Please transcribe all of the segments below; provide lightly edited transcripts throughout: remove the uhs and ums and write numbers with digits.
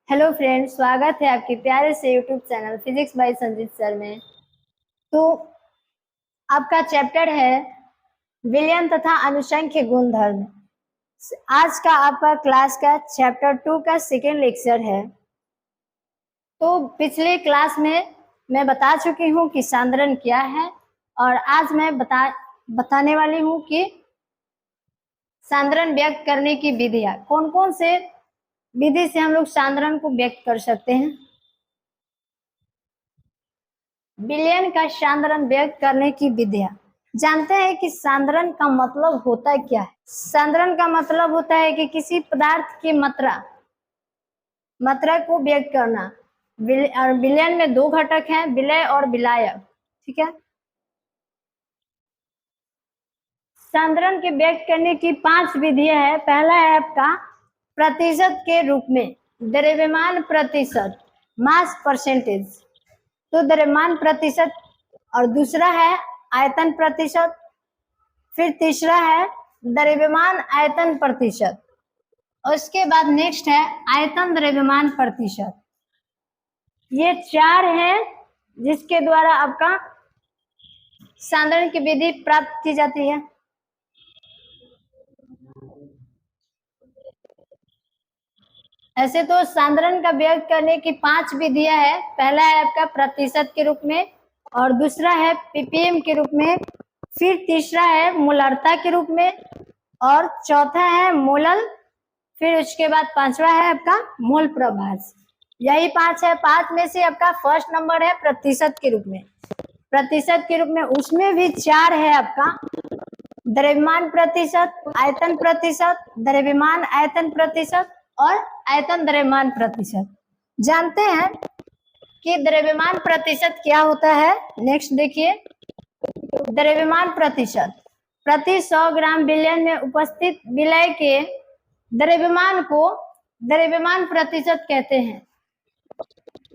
Hello friends, स्वागत है आपके प्यारे से YouTube channel physics bye Sanjeet sir में। तो आपका चैप्टर है विलयन तथा अनुसंख्य गुणधर्म। आज का आपका क्लास का चैप्टर 2 का सेकेंड लेक्चर है। तो पिछले क्लास में मैं बता चुकी हूँ कि सांद्रण क्या है, और आज मैं बताने वाली हूँ कि सांद्रण व्यक्त करने की विधियां कौन कौन से विधि से हम लोग सांद्रण को व्यक्त कर सकते हैं। विलयन का सांद्रण व्यक्त करने की विधियां जानते हैं कि सांद्रण का मतलब होता क्या है। सांद्रण का मतलब होता है कि किसी पदार्थ की मात्रा को व्यक्त करना। और विलयन में दो घटक हैं, विलय और विलायक। ठीक है। सांद्रण के व्यक्त करने की 5 विधियां है। पहला है आपका प्रतिशत के रूप में, द्रव्यमान प्रतिशत, मास परसेंटेज, तो द्रव्यमान प्रतिशत। और दूसरा है आयतन प्रतिशत। फिर तीसरा है द्रव्यमान आयतन प्रतिशत। और उसके बाद नेक्स्ट है आयतन द्रव्यमान प्रतिशत। ये 4 हैं जिसके द्वारा आपका सांद्रण की विधि प्राप्त की जाती है। ऐसे तो सांद्रण का व्यक्त करने की 5 विधियां है। पहला है आपका प्रतिशत के रूप में, और दूसरा है पीपीएम के रूप में, फिर तीसरा है मोलरता के रूप में, और चौथा है मोलल, फिर उसके बाद पांचवा है आपका मोल प्रभाज। यही 5 है। 5 में से आपका फर्स्ट नंबर है प्रतिशत के रूप में। प्रतिशत के रूप में उसमें भी 4 है आपका द्रव्यमान प्रतिशत, आयतन प्रतिशत, द्रव्यमान आयतन प्रतिशत और आयतन द्रव्यमान प्रतिशत। जानते हैं कि द्रव्यमान प्रतिशत क्या होता है। नेक्स्ट देखिए, द्रव्यमान प्रतिशत प्रति 100 ग्राम विलयन में उपस्थित विलय के द्रव्यमान को द्रव्यमान प्रतिशत कहते हैं।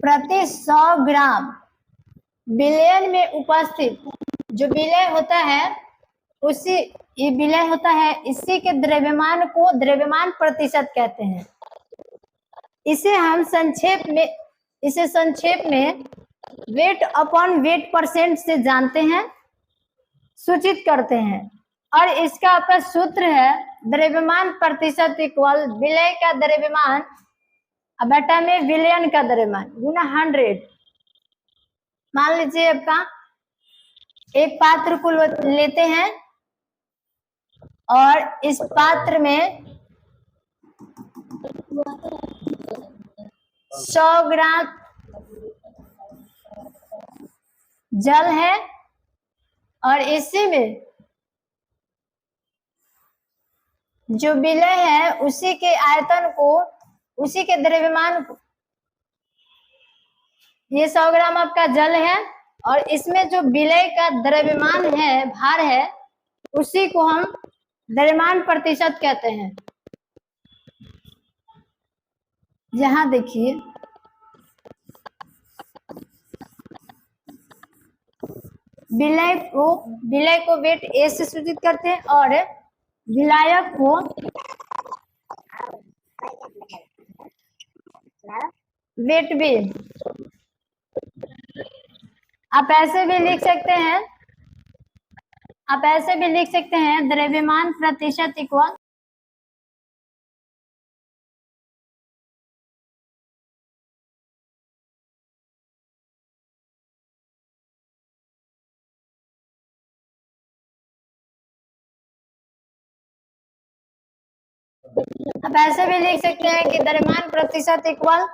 प्रति 100 ग्राम विलयन में उपस्थित जो विलय होता है, ये विलय होता है, इसी के द्रव्यमान को द्रव्यमान प्रतिशत कहते हैं। इसे संक्षेप में वेट अपॉन वेट परसेंट से जानते हैं, सूचित करते हैं। और इसका आपका सूत्र है द्रव्यमान प्रतिशत इक्वल विलय का द्रव्यमान बटा में विलयन का द्रव्यमान गुना 100। मान लीजिए आपका एक पात्र को लेते हैं, और इस पात्र में 100 ग्राम जल है, और इसी में जो विलय है उसी के आयतन को, उसी के द्रव्यमान को, ये 100 ग्राम आपका जल है, और इसमें जो विलय का द्रव्यमान है, भार है, उसी को हम द्रव्यमान प्रतिशत कहते हैं। यहां देखिए, विलय को वेट ए से सूचित करते हैं, और विलायक को वेट बी। आप ऐसे भी लिख सकते हैं द्रव्यमान प्रतिशत इक्वल कि द्रव्यमान प्रतिशत इक्वल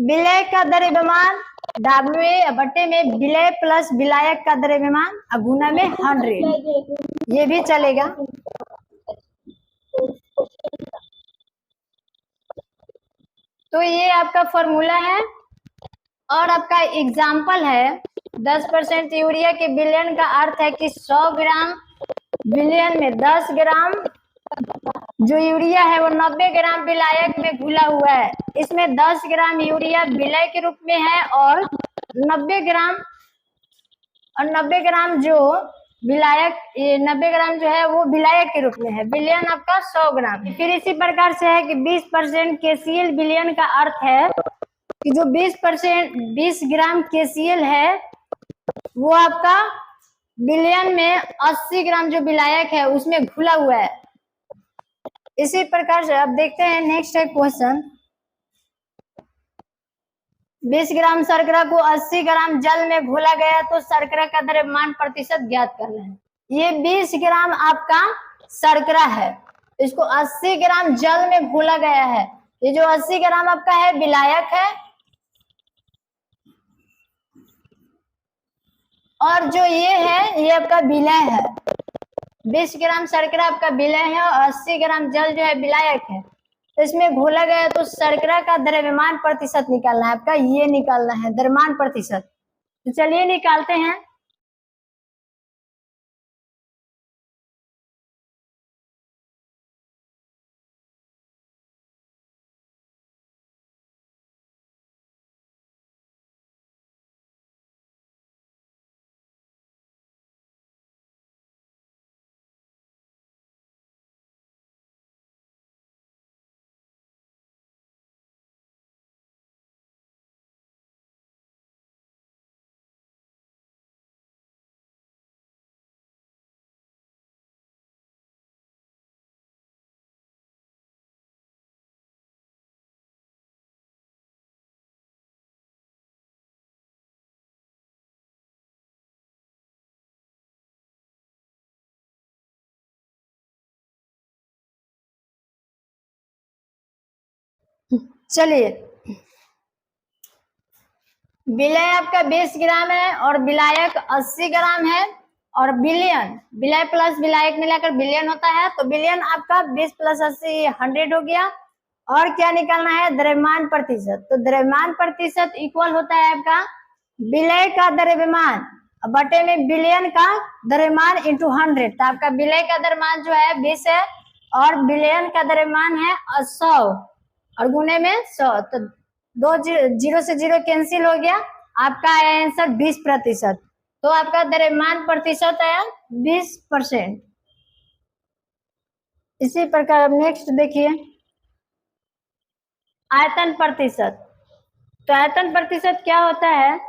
विलय का द्रव्यमान WA बटे में विलय प्लस विलायक का द्रव्यमान गुना में 100। ये भी चलेगा। तो ये आपका फॉर्मूला है। और आपका एग्जाम्पल है 10% यूरिया के विलयन का अर्थ है कि 100 ग्राम विलयन में 10 ग्राम जो यूरिया है वो 90 ग्राम विलायक में घुला हुआ है। इसमें 10 ग्राम यूरिया विलय के रूप में है, और 90 ग्राम जो विलायक, ये 90 ग्राम जो है वो विलायक के रूप में है। विलयन आपका 100 ग्राम है। फिर इसी प्रकार से है कि 20% KCl विलयन का अर्थ है कि जो 20 ग्राम KCl है वो आपका विलयन में 80 ग्राम जो विलायक है उसमें घुला हुआ है। इसी प्रकार से अब देखते हैं नेक्स्ट है क्वेश्चन। 20 ग्राम शर्करा को 80 ग्राम जल में घोला गया तो शर्करा का द्रव्यमान प्रतिशत ज्ञात करना है। ये 20 ग्राम आपका शर्करा है, इसको 80 ग्राम जल में घोला गया है। ये जो 80 ग्राम आपका है विलायक है, और जो ये है ये आपका विलय है। 20 ग्राम शर्करा आपका विलय है और 80 ग्राम जल जो है विलायक है। तो इसमें घोला गया तो शर्करा का द्रव्यमान प्रतिशत निकालना है आपका, ये निकालना है द्रव्यमान प्रतिशत। तो चलिए निकालते हैं। चलिए, विलय आपका 20 ग्राम है और विलायक 80 ग्राम है, और विलयन, विलय प्लस विलायक मिलाकर विलयन होता है। तो विलयन आपका 20 + 80 100 हो गया। और क्या निकालना है? द्रव्यमान प्रतिशत। तो द्रव्यमान प्रतिशत इक्वल होता है आपका विलय का द्रव्यमान बटे में विलयन का द्रव्यमान इंटू 100। तो आपका विलय का द्रव्यमान जो है 20 है और विलयन का द्रव्यमान है 100 और गुणे में 100। तो 2 0 से 0 कैंसिल हो गया, आपका आया आंसर 20%। तो आपका द्रव्यमान प्रतिशत आया 20%। इसी प्रकार अब नेक्स्ट देखिए आयतन प्रतिशत। तो आयतन प्रतिशत क्या होता है?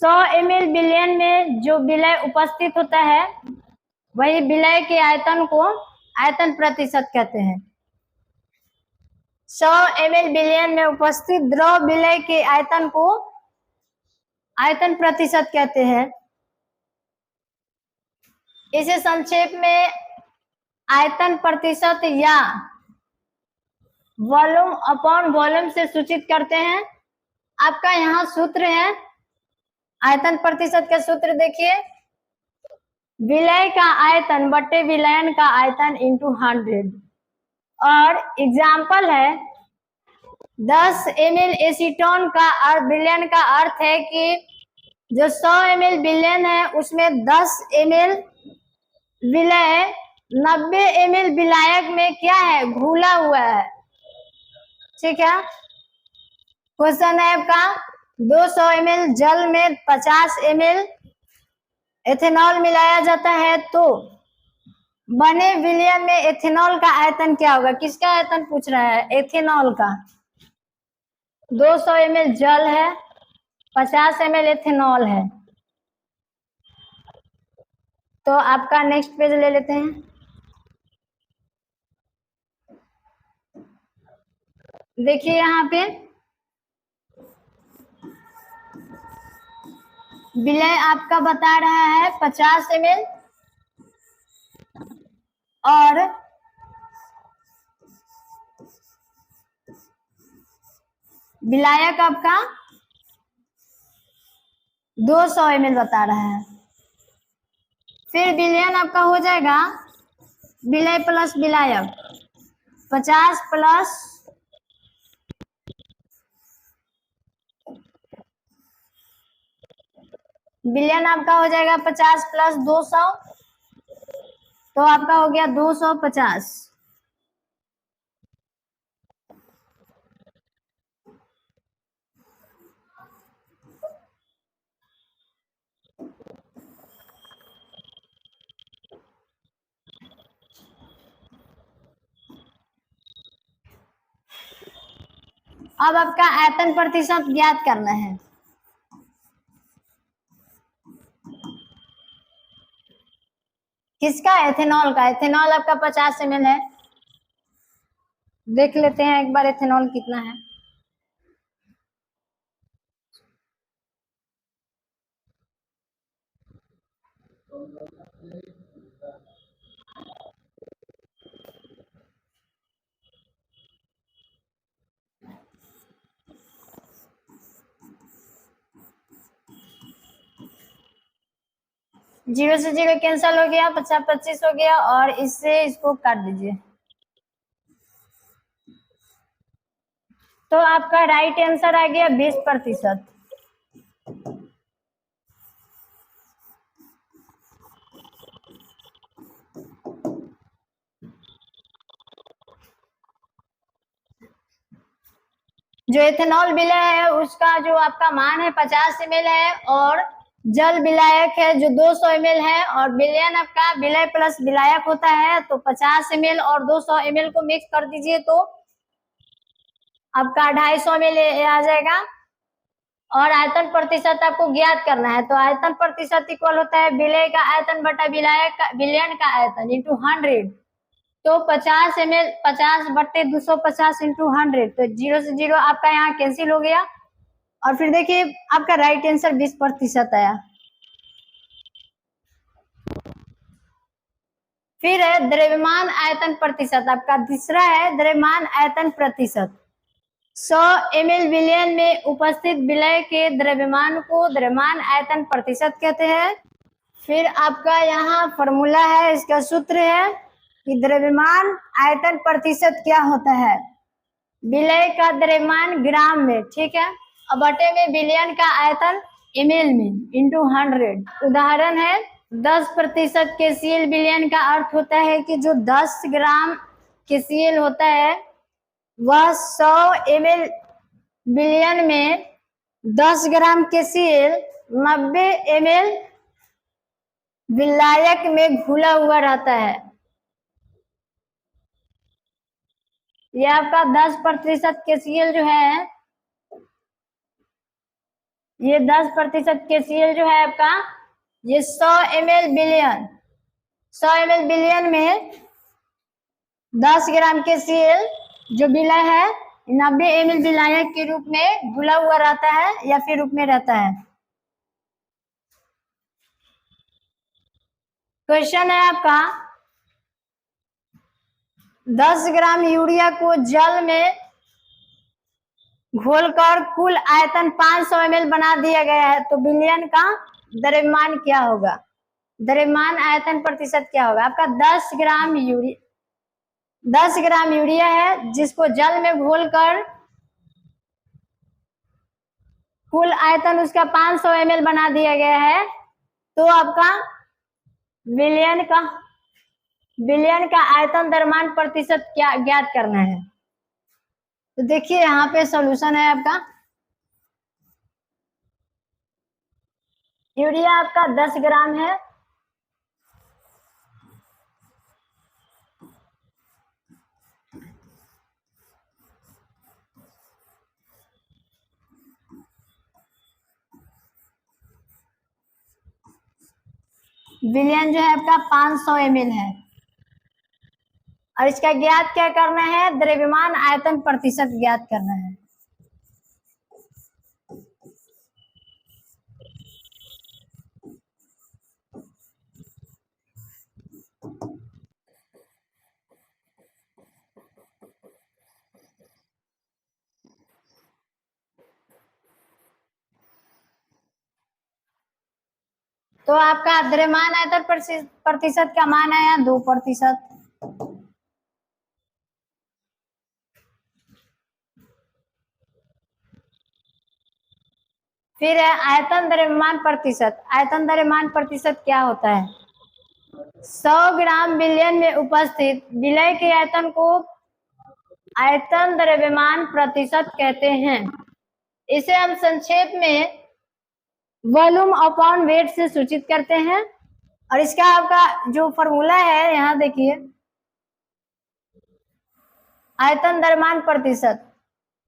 100 ml विलयन में जो विलय उपस्थित होता है वही विलय के आयतन को आयतन प्रतिशत कहते हैं। 100 ml विलयन में उपस्थित द्रव विलय के आयतन को आयतन प्रतिशत कहते हैं। इसे संक्षेप में आयतन प्रतिशत या वॉल्यूम अपॉन वॉल्यूम से सूचित करते हैं। आपका यहाँ सूत्र है आयतन प्रतिशत का सूत्र देखिए, विलय का आयतन बटे विलयन का आयतन इंटू 100। और एग्जाम्पल है 10 ml एसीटोन का विलयन का अर्थ है कि जो 100 ml विलयन है उसमें 10 ml विलय 90 ml विलायक में क्या है? घुला हुआ है। ठीक है, क्वेश्चन है आपका 200 ml जल में 50 ml एथेनॉल मिलाया जाता है तो बने विलयन में एथेनॉल का आयतन क्या होगा? किसका आयतन पूछ रहा है? एथेनॉल का। 200 ml जल है, 50 ml एथेनॉल है। तो आपका नेक्स्ट पेज ले लेते हैं। देखिए यहाँ पे विलय आपका बता रहा है 50 ml और विलायक आपका 200 ml बता रहा है। फिर विलयन आपका हो जाएगा विलय प्लस विलायक 50 प्लस विलयन आपका हो जाएगा 50 + 200, तो आपका हो गया 250। अब आपका आयतन प्रतिशत ज्ञात करना है। किसका? एथेनॉल का। एथेनॉल आपका 50 ml है। देख लेते हैं एक बार एथेनॉल कितना है। जीरो से जीरो कैंसिल हो गया, 50 25 हो गया, और इससे इसको काट दीजिए। तो आपका राइट आंसर आ गया 20%। जो एथेनॉल विलय है उसका जो आपका मान है 50 ml है, और जल विलायक है जो 200 ml है, और विलयन आपका विलय प्लस विलायक होता है, तो 50 ml और 200 ml को मिक्स कर दीजिए तो आपका 250 ml आ जाएगा। और आयतन प्रतिशत आपको ज्ञात करना है, तो आयतन प्रतिशत इक्वल होता है विलय का आयतन बटा विलायक का विलयन का आयतन इंटू 100। तो 50 ml 50 बट्टे 250 इंटू 100, तो जीरो से जीरो आपका यहाँ कैंसिल हो गया। और फिर देखिए आपका राइट आंसर 20% आया। फिर है द्रव्यमान आयतन प्रतिशत, आपका तीसरा है द्रव्यमान आयतन प्रतिशत। 100 ml विलयन में उपस्थित विलय के द्रव्यमान को द्रव्यमान आयतन प्रतिशत कहते हैं। फिर आपका यहाँ फॉर्मूला है, इसका सूत्र है कि द्रव्यमान आयतन प्रतिशत क्या होता है, विलय का द्रव्यमान ग्राम में, ठीक है, और बटे में विलयन का आयतन ml में इंटू 100। उदाहरण है 10% KCl विलयन का अर्थ होता है कि जो 10 ग्राम KCl होता है वह 100 ml विलयन में 10 ग्राम KCl 90 ml विलायक में घुला हुआ रहता है। यह आपका 10% KCl जो है, ये 10% KCl जो है आपका, ये 100 ml विलयन, 100 ml विलयन में 10 ग्राम KCl जो विलय है 90 ml विलायक के रूप में घुला हुआ रहता है या फिर रूप में रहता है। क्वेश्चन है आपका 10 ग्राम यूरिया को जल में घोलकर कुल आयतन 500 ml बना दिया गया है, तो विलयन का द्रव्यमान क्या होगा, द्रव्यमान आयतन प्रतिशत क्या होगा। आपका 10 ग्राम यूरिया है जिसको जल में घोलकर कुल आयतन उसका 500 ml बना दिया गया है, तो आपका विलयन का आयतन द्रव्यमान प्रतिशत क्या ज्ञात करना है। तो देखिए यहाँ पे सॉल्यूशन है आपका, यूरिया आपका 10 ग्राम है, विलयन जो है आपका 500 ml है, और इसका ज्ञात क्या करना है, द्रव्यमान आयतन प्रतिशत ज्ञात करना है। तो आपका द्रव्यमान आयतन प्रतिशत का मान आया 2%। फिर है आयतन द्रव्यमान प्रतिशत। आयतन द्रव्यमान प्रतिशत क्या होता है, 100 ग्राम विलयन में उपस्थित विलय के आयतन को आयतन द्रव्यमान प्रतिशत कहते हैं। इसे हम संक्षेप में वॉल्यूम अपॉन वेट से सूचित करते हैं, और इसका आपका जो फॉर्मूला है यहाँ देखिए, आयतन द्रव्यमान प्रतिशत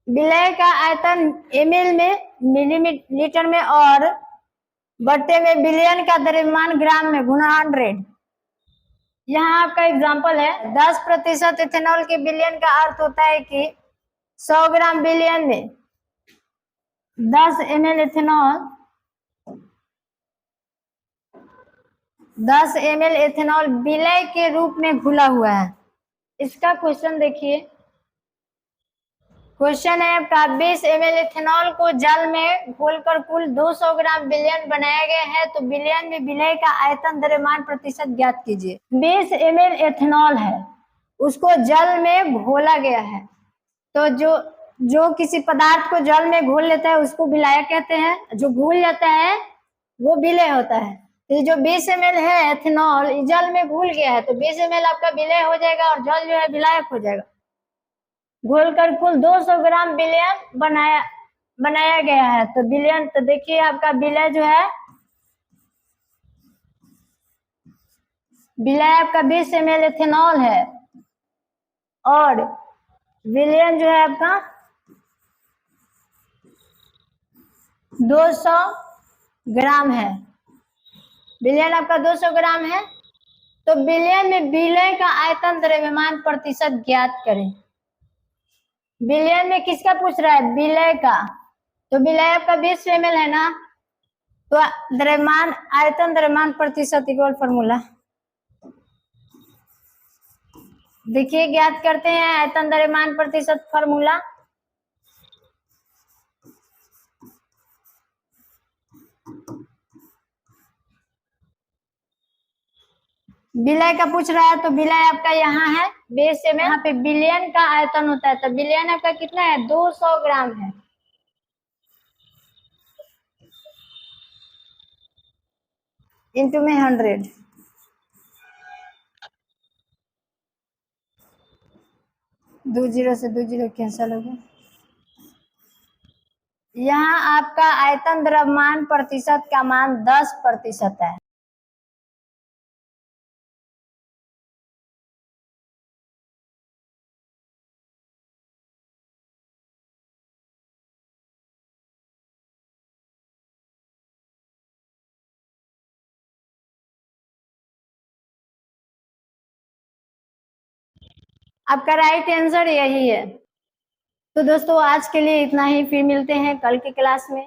विलय का आयतन ml में, मिलीलीटर में और बट्टे में बिलियन का द्रव्यमान ग्राम में गुना 100। यहाँ आपका एग्जांपल है 10% इथेनॉल के बिलियन का अर्थ होता है कि 100 ग्राम बिलियन में 10 ml इथेनॉल 10 ml इथेनॉल विलय के रूप में घुला हुआ है। इसका क्वेश्चन देखिए, क्वेश्चन है आपका 20 ml इथेनॉल को जल में घोलकर कुल 200 ग्राम बिलियन बनाया गया है, तो बिलियन में विलय का आयतन द्रव्यमान प्रतिशत ज्ञात कीजिए। 20 ml इथेनॉल है, उसको जल में घोला गया है, तो जो किसी पदार्थ को जल में घोल लेता है उसको विलायक कहते हैं, जो घुल जाता है वो विलय होता है। तो जो 20 ml है एथेनॉल जल में घुल गया है, तो 20 ml आपका विलय हो जाएगा और जल जो है विलायक हो जाएगा। घोलकर कुल 200 ग्राम बिलियन बनाया गया है, तो बिलियन, तो देखिए आपका विलय जो है, विलय आपका 20 ml एथेनॉल है और विलयन जो है आपका 200 ग्राम है। बिलियन आपका 200 ग्राम है, तो बिलियन में विलय का आयतन द्रव्यमान प्रतिशत ज्ञात करें। बिलियन में किसका पूछ रहा है? विलय का। तो विलय आपका 20 ml है ना, तो द्रव्यमान आयतन द्रव्यमान प्रतिशत इक्वल फॉर्मूला देखिए, ज्ञात करते हैं आयतन द्रव्यमान प्रतिशत फॉर्मूला। विलय का पूछ रहा है, तो विलय आपका यहाँ है 20 ml, यहाँ पे बिलियन का आयतन होता है, तो बिलियन आपका कितना है? 200 ग्राम है। इंटू में 100, दो जीरो से 2 जीरो कैंसिल हो गया। यहाँ आपका आयतन द्रव्यमान प्रतिशत का मान 10% है। आपका राइट आंसर यही है। तो दोस्तों आज के लिए इतना ही, फिर मिलते हैं कल की क्लास में।